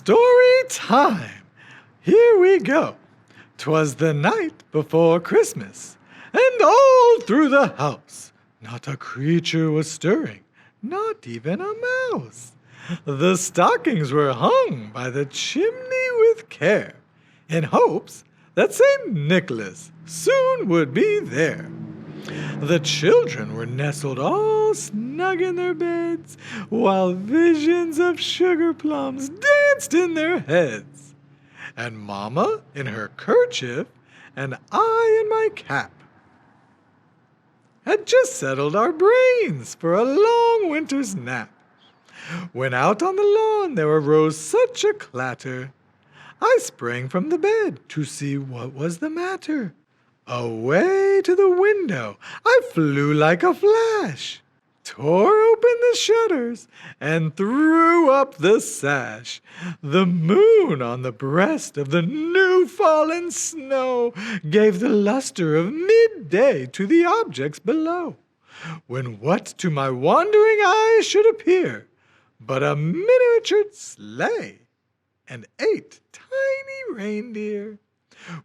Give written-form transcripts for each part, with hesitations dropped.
Story time! Here we go. 'Twas the night before Christmas, and all through the house not a creature was stirring, not even a mouse. The stockings were hung by the chimney with care, in hopes that St. Nicholas soon would be there. The children were nestled all snug in their beds, while visions of sugar plums danced in their heads. And Mama in her kerchief, and I in my cap, had just settled our brains for a long winter's nap. When out on the lawn there arose such a clatter, I sprang from the bed to see what was the matter. Away to the window I flew like a flash, tore open the shutters, and threw up the sash. The moon on the breast of the new-fallen snow gave the luster of midday to the objects below, when what to my wondering eyes should appear but a miniature sleigh and 8 tiny reindeer,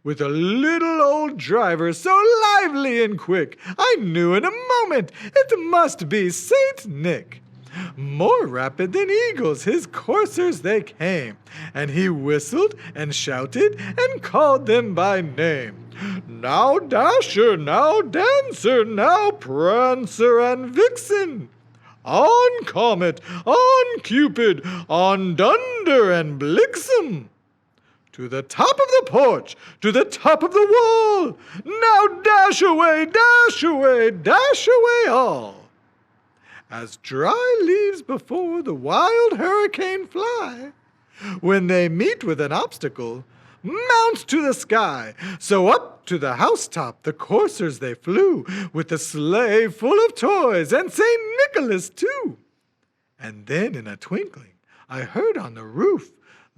with a little old driver so lively and quick, I knew in a moment it must be Saint Nick. More rapid than eagles his coursers they came, and he whistled and shouted and called them by name. Now Dasher, now Dancer, now Prancer and Vixen, on Comet, on Cupid, on Dunder and Blixen. To the top of the porch, to the top of the wall, now dash away, dash away, dash away all. As dry leaves before the wild hurricane fly, when they meet with an obstacle, mount to the sky, so up to the housetop the coursers they flew, with the sleigh full of toys, and St. Nicholas too. And then in a twinkling I heard on the roof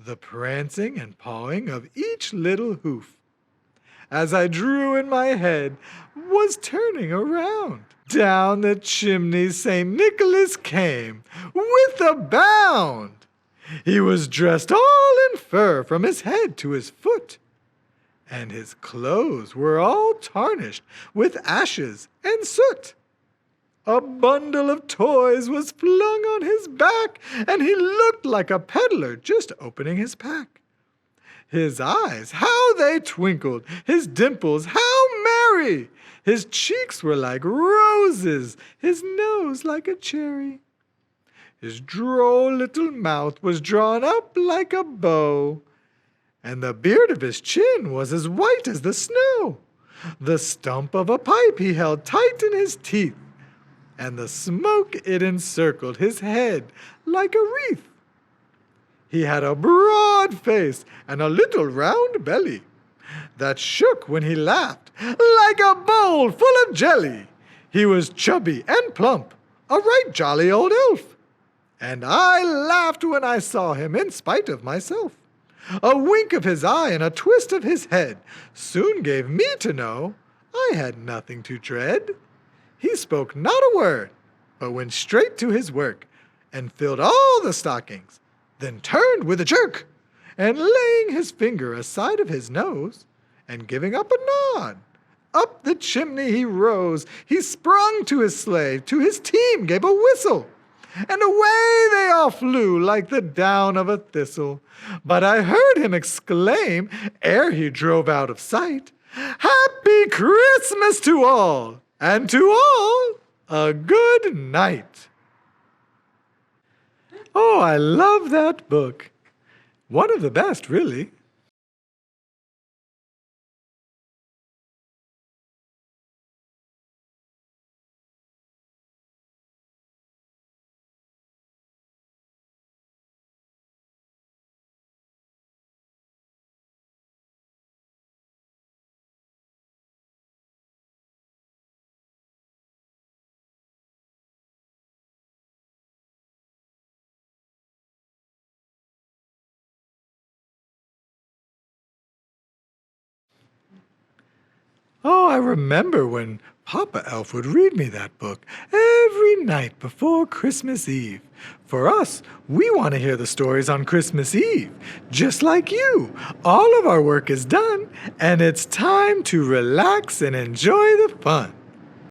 the prancing and pawing of each little hoof. As I drew in my head, was turning around, down the chimney St. Nicholas came, with a bound. He was dressed all in fur from his head to his foot, and his clothes were all tarnished with ashes and soot. A bundle of toys was flung on his back, and he looked like a peddler just opening his pack. His eyes, how they twinkled! His dimples, how merry! His cheeks were like roses, his nose like a cherry. His droll little mouth was drawn up like a bow, and the beard of his chin was as white as the snow. The stump of a pipe he held tight in his teeth, and the smoke it encircled his head like a wreath. He had a broad face and a little round belly that shook when he laughed like a bowl full of jelly. He was chubby and plump, a right jolly old elf, and I laughed when I saw him in spite of myself. A wink of his eye and a twist of his head soon gave me to know I had nothing to dread. He spoke not a word, but went straight to his work, and filled all the stockings, then turned with a jerk, and laying his finger aside of his nose, and giving up a nod, up the chimney he rose. He sprung to his sleigh, to his team gave a whistle, and away they all flew like the down of a thistle. But I heard him exclaim, ere he drove out of sight, "Happy Christmas to all, and to all a good night." Oh, I love that book. One of the best, really. Oh, I remember when Papa Elf would read me that book every night before Christmas Eve. For us, we want to hear the stories on Christmas Eve, just like you. All of our work is done, and it's time to relax and enjoy the fun.